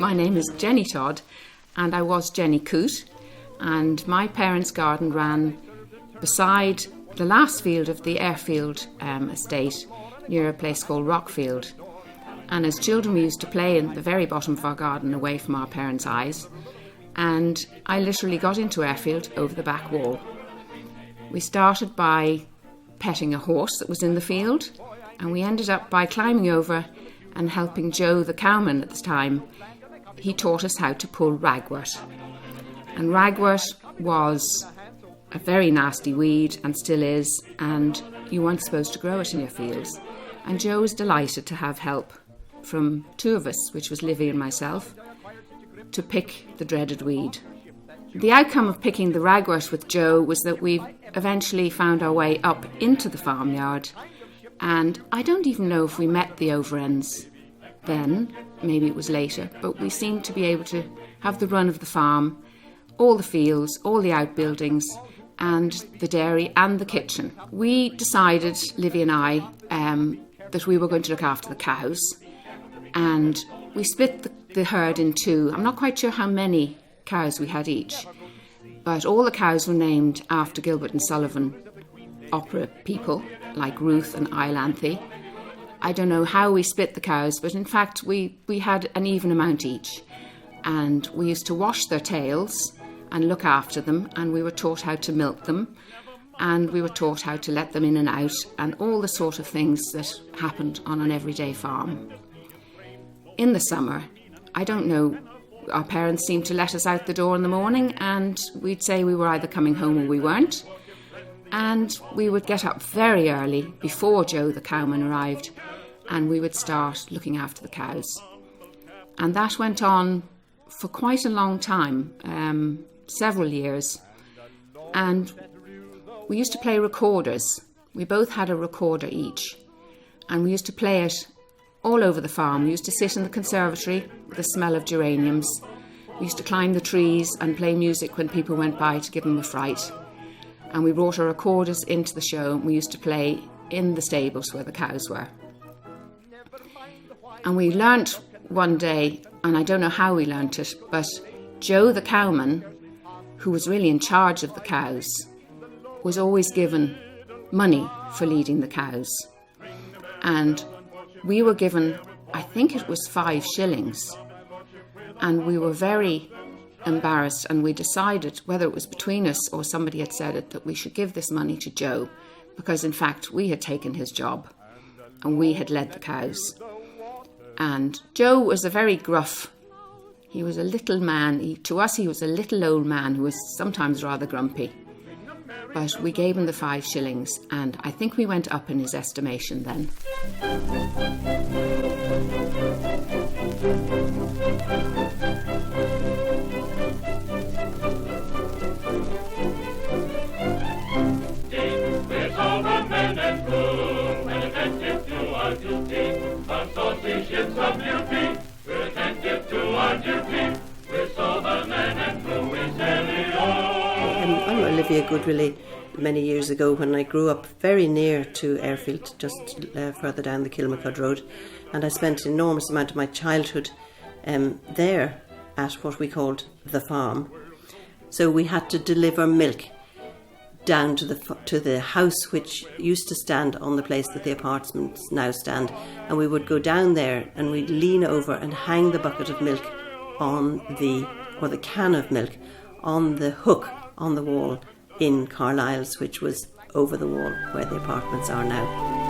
My name is Jenny Todd, and I was Jenny Coote, and my parents' garden ran beside the last field of the Airfield Estate, near a place called Rockfield. And as children we used to play in the very bottom of our garden, away from our parents' eyes, and I literally got into Airfield over the back wall. We started by petting a horse that was in the field, and we ended up by climbing over and helping Joe, the cowman at the time. He taught us how to pull ragwort. And ragwort was a very nasty weed, and still is, and you weren't supposed to grow it in your fields. And Joe was delighted to have help from two of us, which was Livy and myself, to pick the dreaded weed. The outcome of picking the ragwort with Joe was that we eventually found our way up into the farmyard, and I don't even know if we met the Overends then, maybe it was later, but we seemed to be able to have the run of the farm, all the fields, all the outbuildings, and the dairy and the kitchen. We decided, Livy and I, that we were going to look after the cows, and we split the herd in two. I'm not quite sure how many cows we had each, but all the cows were named after Gilbert and Sullivan opera people, like Ruth and Iolanthe. I don't know how we split the cows, but in fact we had an even amount each. And we used to wash their tails and look after them, and we were taught how to milk them, and we were taught how to let them in and out, and all the sort of things that happened on an everyday farm. In the summer, I don't know, our parents seemed to let us out the door in the morning, and we'd say we were either coming home or we weren't. And we would get up very early, before Joe the cowman arrived, and we would start looking after the cows. And that went on for quite a long time, several years. And we used to play recorders. We both had a recorder each, and we used to play it all over the farm. We used to sit in the conservatory with the smell of geraniums. We used to climb the trees and play music when people went by to give them a fright. And we brought our recorders into the show, and we used to play in the stables where the cows were. And we learnt one day, and I don't know how we learnt it, but Joe the cowman, who was really in charge of the cows, was always given money for leading the cows. And we were given, I think it was 5 shillings. And we were very embarrassed, and we decided, whether it was between us or somebody had said it, that we should give this money to Joe, because in fact we had taken his job and we had led the cows. And Joe was a very gruff, he was a little man, to us he was a little old man who was sometimes rather grumpy. But we gave him the 5 shillings, and I think we went up in his estimation then. I'm Olivia Goodwillie. Many years ago, when I grew up very near to Airfield, just further down the Kilmacud Road, and I spent an enormous amount of my childhood there at what we called the farm. So we had to deliver milk down to the house, which used to stand on the place that the apartments now stand, and we would go down there and we'd lean over and hang the bucket of milk or the can of milk on the hook on the wall in Carlisle's, which was over the wall where the apartments are now.